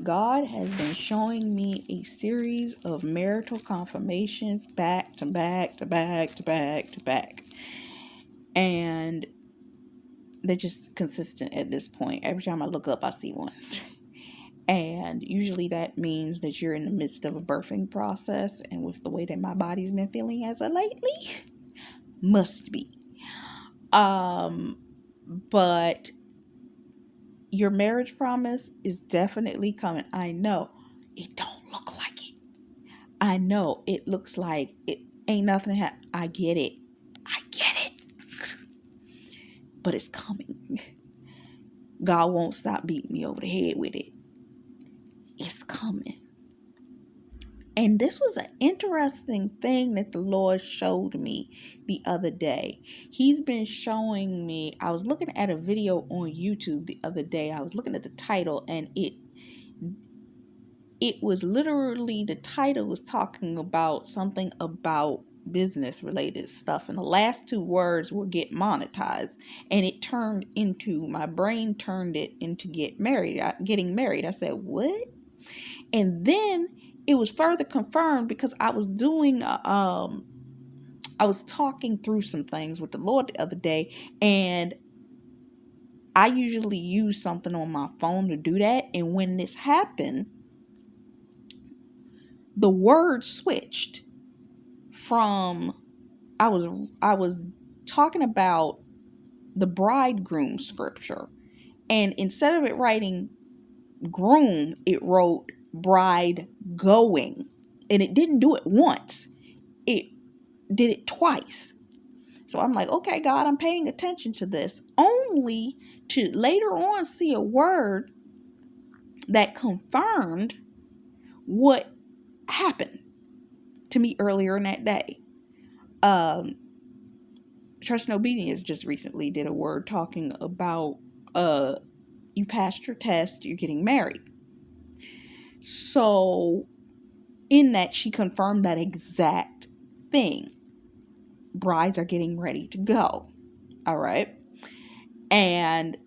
God has been showing me a series of marital confirmations back to back to back to back to back. And they're just consistent at this point. Every time I look up, I see one. And usually that means that you're in the midst of a birthing process. And with the way that my body's been feeling as of lately, must be. But your marriage promise is definitely coming. I know it don't look like it. I know it looks like it ain't nothing happen. I get it. But it's coming. God won't stop beating me over the head with it. It's coming. And this was an interesting thing that the Lord showed me the other day. He's been showing me, I was looking at a video on YouTube the other day. I was looking at the title, and it was literally, the title was talking about something about business related stuff, and the last two words were get monetized, and it turned into, my brain turned it into getting married. I said, what? And then it was further confirmed because I was doing I was talking through some things with the Lord the other day, and I usually use something on my phone to do that. And when this happened, the word switched from, I was talking about the bridegroom scripture, and instead of it writing groom, it wrote bride going, and it didn't do it once, it did it twice. So I'm like, okay, God, I'm paying attention to this, only to later on see a word that confirmed what happened to me earlier in that day. Trust and Obedience just recently did a word talking about you passed your test, you're getting married. So in that, she confirmed that exact thing. Brides are getting ready to go. All right. And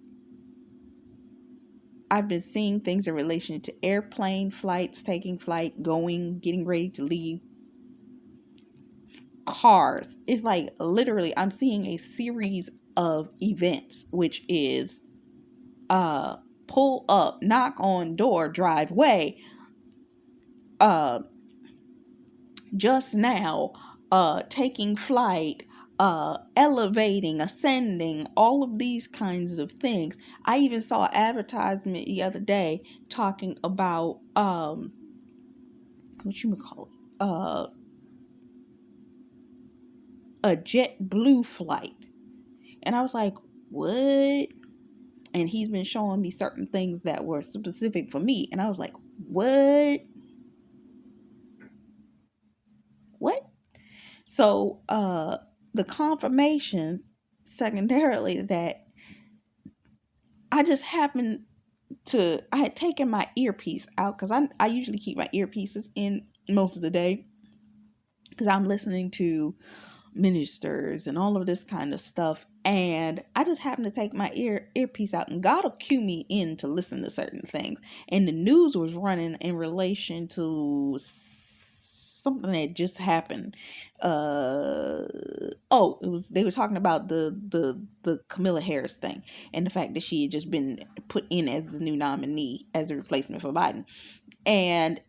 I've been seeing things in relation to airplane flights, taking flight, going, getting ready to leave. Cars. It's like literally I'm seeing a series of events, which is pull up, knock on door, drive away. Just now, taking flight, elevating, ascending, all of these kinds of things. I even saw an advertisement the other day talking about what you would call it, a JetBlue flight, and I was like, what? And he's been showing me certain things that were specific for me, and I was like, what? So the confirmation secondarily that I just happened to, I had taken my earpiece out, because I usually keep my earpieces in most of the day because I'm listening to ministers and all of this kind of stuff, and I just happened to take my earpiece out, and God will cue me in to listen to certain things, and the news was running in relation to something that just happened. They were talking about the Camilla Harris thing, and the fact that she had just been put in as the new nominee as a replacement for Biden. And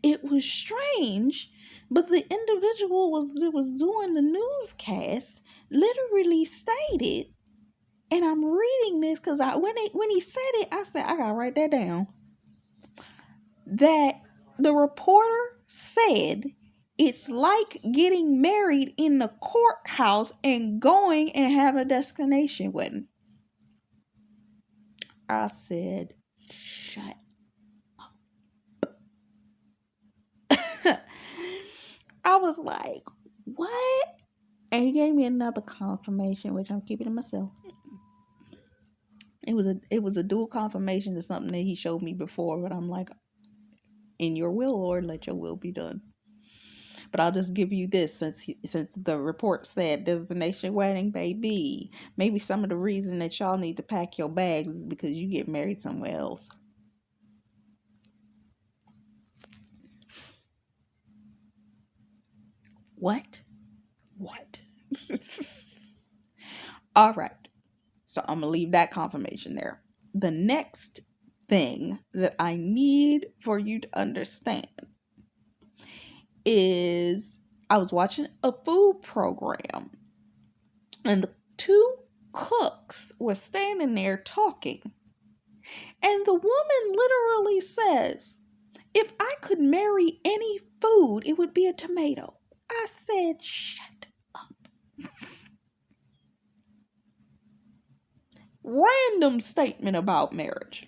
it was strange, but the individual that was doing the newscast literally stated, and I'm reading this because when he said it, I said, I gotta write that down, that the reporter said it's like getting married in the courthouse and going and having a destination wedding. I said, shut up. I was like, what? And he gave me another confirmation, which I'm keeping to myself. It was a dual confirmation to something that he showed me before, but I'm like, in your will, Lord, let your will be done. But I'll just give you this, since the report said destination wedding, baby. Maybe some of the reason that y'all need to pack your bags is because you get married somewhere else. What? What? All right. So I'm going to leave that confirmation there. The next thing that I need for you to understand is I was watching a food program and the two cooks were standing there talking. And the woman literally says, if I could marry any food, it would be a tomato. I said, shut up. Random statement about marriage.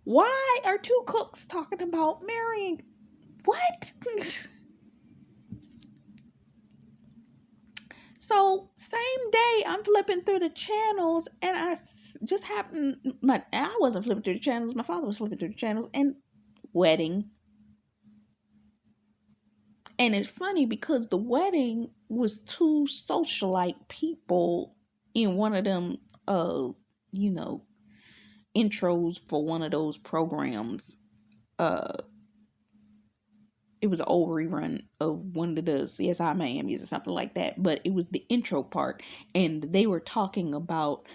Why are two cooks talking about marrying? What? So, same day, I'm flipping through the channels, and I just happened, I wasn't flipping through the channels, my father was flipping through the channels, and wedding. And it's funny because the wedding was two socialite people in one of them, you know, intros for one of those programs. It was an old rerun of one of the CSI Miami's or something like that, but it was the intro part, and they were talking about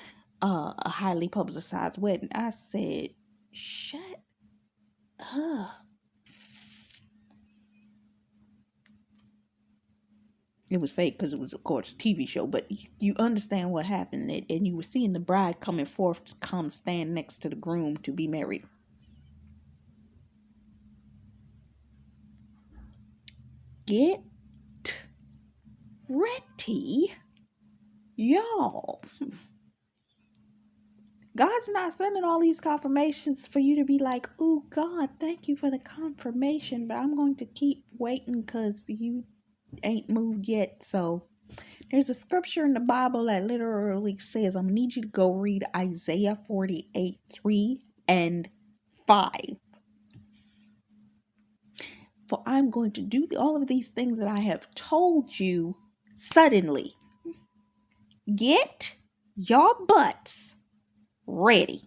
a highly publicized wedding. I said, shut up. It was fake because it was, of course, a TV show, but you understand what happened, and you were seeing the bride coming forth to come stand next to the groom to be married. Get ready, y'all. God's not sending all these confirmations for you to be like, oh, God, thank you for the confirmation, but I'm going to keep waiting because you ain't moved yet. So there's a scripture in the Bible that literally says, I'm going to need you to go read Isaiah 48, 3 and 5. For I'm going to do all of these things that I have told you suddenly. Get your butts ready.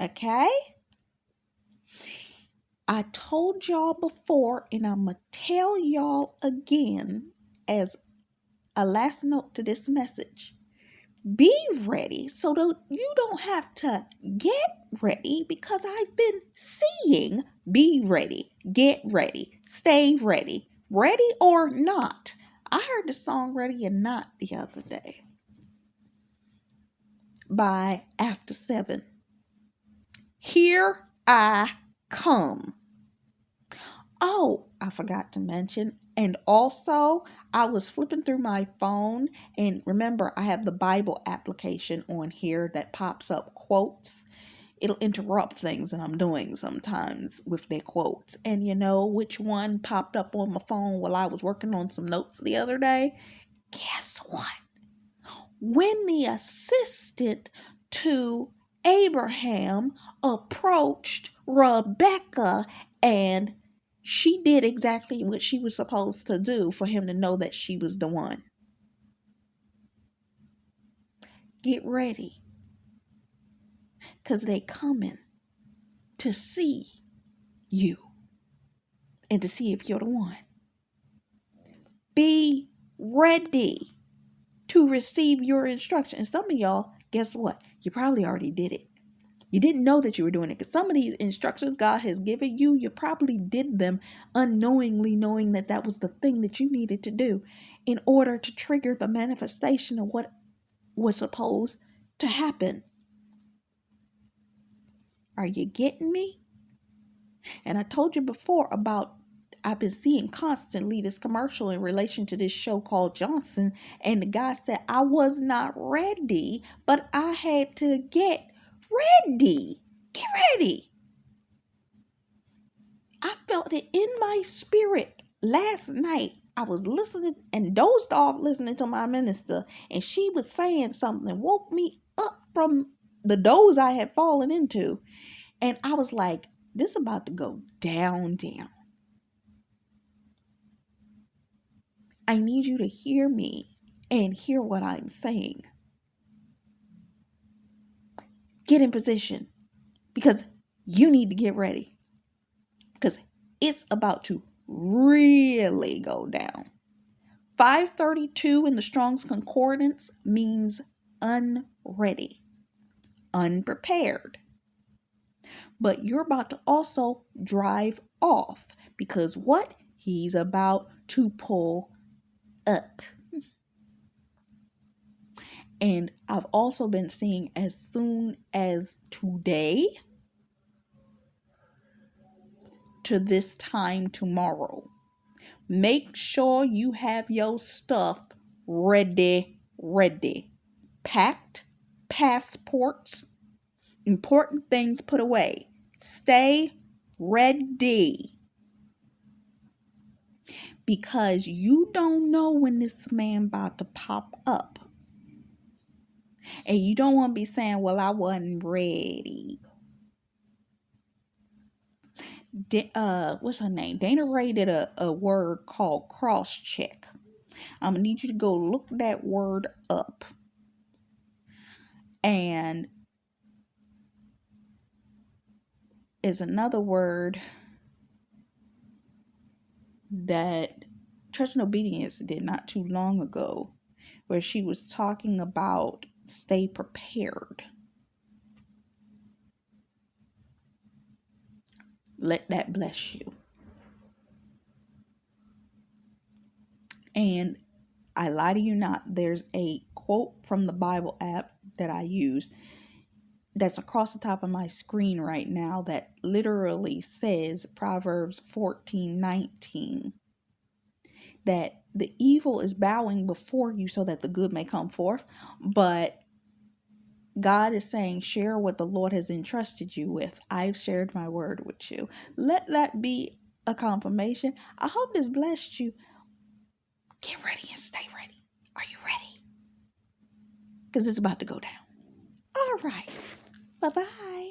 Okay? I told y'all before, and I'm going to tell y'all again as a last note to this message. Be ready so that you don't have to get ready, because I've been seeing be ready, get ready, stay ready, ready or not. I heard the song Ready or Not the other day by After 7. Here I come. Oh, I forgot to mention, and also I was flipping through my phone, and remember I have the Bible application on here that pops up quotes. It'll interrupt things that I'm doing sometimes with their quotes. And you know which one popped up on my phone while I was working on some notes the other day? Guess what? When the assistant to Abraham approached Rebecca, and she did exactly what she was supposed to do for him to know that she was the one. Get ready, because they coming to see you and to see if you're the one. Be ready to receive your instruction. And some of y'all, guess what? You probably already did it. You didn't know that you were doing it, because some of these instructions God has given you, you probably did them unknowingly, knowing that that was the thing that you needed to do in order to trigger the manifestation of what was supposed to happen. Are you getting me? And I told you before about, I've been seeing constantly this commercial in relation to this show called Johnson, and the guy said, I was not ready, but I had to get ready. Get ready. I felt it in my spirit last night. I was listening and dozed off listening to my minister, and she was saying something, woke me up from the doze I had fallen into. And I was like, this is about to go down. I need you to hear me and hear what I'm saying. Get in position, because you need to get ready, because it's about to really go down. 532 in the Strong's Concordance means unready, unprepared. But you're about to also drive off because what? He's about to pull up. And I've also been seeing as soon as today to this time tomorrow. Make sure you have your stuff ready. Packed, passports, important things put away. Stay ready. Because you don't know when this man about to pop up. And you don't want to be saying, well, I wasn't ready. What's her name? Dana Ray did a word called cross check. I'm going to need you to go look that word up. And is another word that Trust and Obedience did not too long ago, where she was talking about stay prepared. Let that bless you. And I lie to you not, there's a quote from the Bible app that I use that's across the top of my screen right now that literally says Proverbs 14:19, that the evil is bowing before you so that the good may come forth. But God is saying, share what the Lord has entrusted you with. I've shared my word with you. Let that be a confirmation. I hope this blessed you. Get ready and stay ready. Are you ready? Because it's about to go down. All right. Bye-bye.